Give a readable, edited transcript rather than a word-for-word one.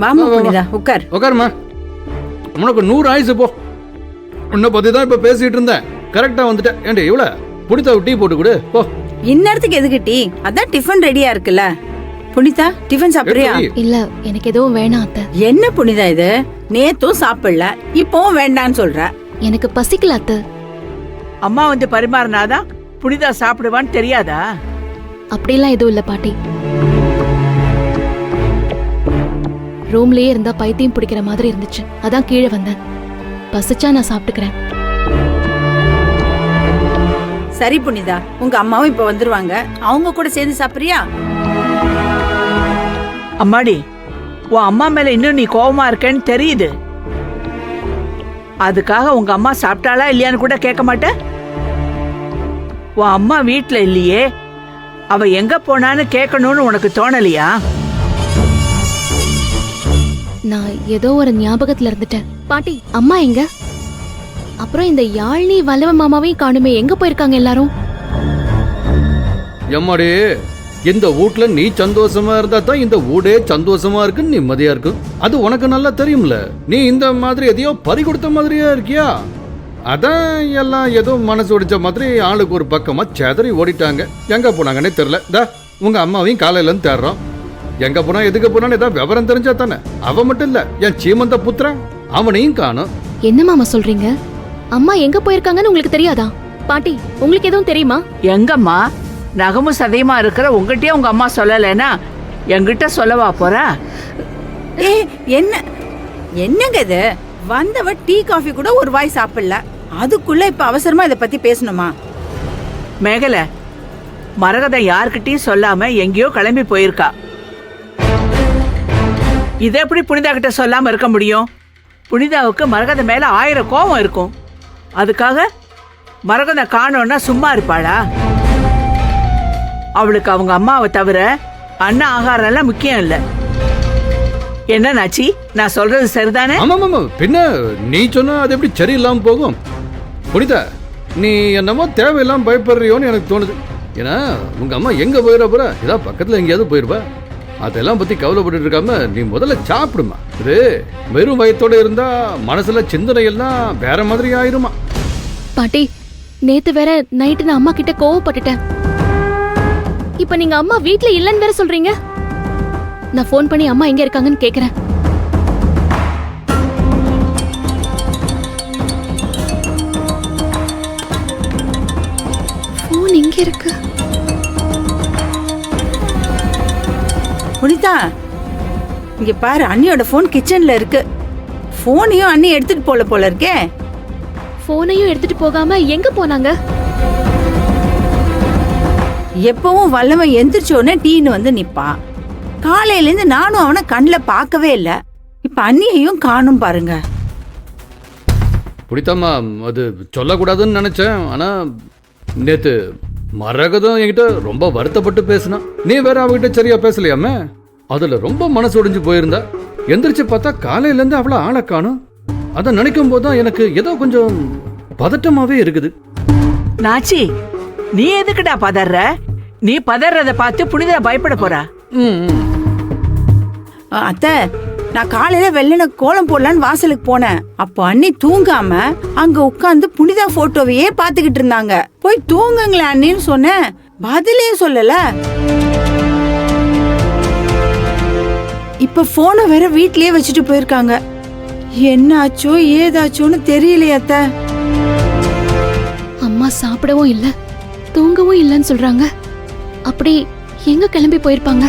வாமா புனிதா உட்கார். உட்காருமா. உனக்கு 100 ஆயுசு போ. உன்னை பத்தி தான் இப்ப பேசிட்டு இருந்தேன். கரெக்டா வந்துட்டேன். ஏண்டி இவ்வளவு புனிதா டீ போட்டு கொடு போ. இந்நேரத்துக்கு எதுக்கு டீ? அதான் டிஃபன் ரெடியா இருக்குல்ல. புனிதா டிஃபன் சாப்பிடுறியா? இல்ல எனக்கு எதுவும் வேணாம் அத்தை. என்ன புனிதா இது? நேத்தும் சாப்பிடல, இப்பவும் வேண்டான்னு சொல்ற. எனக்கு பசிக்கல அத்தை. அம்மா வந்து பரிமாறினாதான் புனிதா சாப்பிடுவான்னு தெரியாதா? அப்படிலாம் எதுவும் இல்ல பாட்டி. ரூம்லயே இருந்தா பைத்தியம் பிடிக்கிற மாதிரி இருந்துச்சு, அதான் கீழே வந்தேன். பசிச்சா நான் சாப்பிட்டுக்கிறேன். சரி புனிதா, உங்க அம்மாவும் இப்ப வந்துருவாங்க, அவங்க கூட சேர்ந்து சாப்பிடுறியா? அம்மாடி, உன் அம்மா மேல இன்னும் நீ கோவமா இருக்கேன்னு தெரியுது. அதுக்காக உங்க அம்மா சாப்பிட்டாளா இல்லையான்னு கூட கேட்க மாட்டேன். உன் அம்மா வீட்டுல இல்லையே, அவ எங்க போனான்னு கேட்கணும்னு உனக்கு தோணலையா? நான் ஏதோ ஒரு ஞாபகத்துல இருந்துட்டேன். பாட்டி அம்மா எங்க? அப்புறம் இந்த யாழ்னி வல்லவ மாமாவையும் காணுமே, எங்க போயிருக்காங்க எல்லாரும்? எம்மாடி, இந்த வீட்ல நீ சந்தோஷமா இருந்தா தான் இந்த ஊடே சந்தோஷமா இருக்கு, நிம்மதியா இருக்கு. அது உனக்கு நல்லா தெரியும்ல. நீ இந்த மாதிரி எதையோ பறி கொடுத்த மாதிரியா இருக்கியா? அதான் எல்லாம் ஏதோ மனசு ஒடிச்ச மாதிரி ஆளுக்கு ஒரு பக்கமா செதறி ஓடிட்டாங்க. எங்க போனாங்கன்னே தெரியல. தா உங்க அம்மாவையும் காலையில இருந்து தேடுறோம். எங்க போனா எதுக்கு போனான்னு ஏதாவது விவரம் தெரிஞ்சா தானே. அவ மட்டும் இல்ல, என் சீமந்த புத்திரன் அவனையும் காணும். என்ன மாமா சொல்றீங்க? அம்மா எங்க போயிருக்காங்கன்னு உங்களுக்கு தெரியாதா? பாட்டி உங்களுக்கு எதுவும் தெரியுமா? எங்கம்மா நகமும் சதையுமா இருக்கிற உங்ககிட்டயே உங்க அம்மா சொல்லலைன்னா என்கிட்ட சொல்லவா போறா? ஏ என்ன என்னங்க இது? வந்தவ டீ காஃபி கூட ஒரு வாய் சாப்பிடல, அதுக்குள்ள இப்ப அவசரமா இத பத்தி பேசணுமா? மேகல, மரகதம் யார்கிட்டயும் சொல்லாம எங்கேயோ கிளம்பி போயிருக்கா. இத எப்படி புனிதா கிட்ட சொல்லாம இருக்க முடியும்? புனிதாவுக்கு மரகத மேல 1000 கோபம் இருக்கும். அதுக்காக மரகத காணோன்னா சும்மா இருப்பாளா? அவளுக்கு அவங்க அம்மாவை தவிர அண்ணா ஆகாரம் எல்லாம் முக்கியம் இல்ல. என்ன நாச்சி, நான் சொல்றது சரிதானே? ஆமா, பின்ன நீ சொன்னா அது எப்படி சரியில்லாம போகும்? புனிதா, நீ என்னமோ தேவையில்லாம பயப்படுறியோன்னு எனக்கு தோணுது. ஏன்னா உங்க அம்மா எங்க போயிட போற? ஏதாவது பக்கத்துல எங்கேயாவது போயிருப்பா. அதெல்லாம் பத்தி கவலைப்பட்டு இருக்காம நீ முதல்ல சாப்பிடுமா. இது வெறும் வயத்தோட இருந்தா மனசுல சிந்தனை எல்லாம் வேற மாதிரி ஆயிருமா. பாட்டி நேத்து வேற நைட்டு நான் அம்மா கிட்ட கோவப்பட்டுட்டேன். இப்ப நீங்க அம்மா வீட்ல இல்லன்னு வேற சொல்றீங்க. நான் போன் பண்ணி அம்மா எங்க இருக்காங்கன்னு கேக்குறேன். போன் எங்க இருக்கு? புனிதா இங்க பாரு, அண்ணியோட போன் கிச்சன்ல இருக்கு. போனையும் அண்ணி எடுத்துட்டு போல இருக்கே. போனையும் எடுத்துட்டு போகாம எங்க போனாங்க? எப்பவும் வல்லவன் எந்திரிச்சோடனே டீன்னு வந்து நிப்பான். காலையில இருந்து நானும் அவனை கண்ணுல பார்க்கவே இல்ல. இப்ப அண்ணியையும் காணும் பாருங்க. புனிதாம்மா, அது சொல்லக்கூடாதுன்னு நினைச்சேன். ஆனா நேத்து மரகதம் என்கிட்ட ரொம்ப வருத்தப்பட்டு பேசினா. நீ வேற அவகிட்ட சரியா பேசலையாமே. அதுல ரொம்ப மனசு ஒடிஞ்சு போயிருந்தா. எந்திரிச்சு பார்த்தா காலையில இருந்து அவ்வளவு ஆளை காணும். அதை நினைக்கும் போதுதான் எனக்கு ஏதோ கொஞ்சம் பதட்டமாவே இருக்குது. நாச்சி, நீ எதுக்குடா பதற? நீ பதறத பார்த்து புனிதா பயப்பட போறா. அத்தை, நான் காலையில வெள்ளன கோலம் போடலான்னு வாசலுக்கு போனேன். அப்போ அண்ணி தூங்காம அங்க உட்கார்ந்து புனிதா போட்டோவையே பாத்துக்கிட்டு இருந்தாங்க. போய் தூங்குங்களே அண்ணின்னு சொன்னேன், பதிலே சொல்லல. இப்ப போனை வேற வீட்லயே வச்சுட்டு போயிருக்காங்க. என்ன ஆச்சோ ஏதாச்சோன்னு தெரியலையே அத்தை. அம்மா சாப்பிடவும் இல்ல, தூங்கவும் இல்லன்னு சொல்றாங்க. அப்படி எங்க கிளம்பி போயிருப்பாங்க?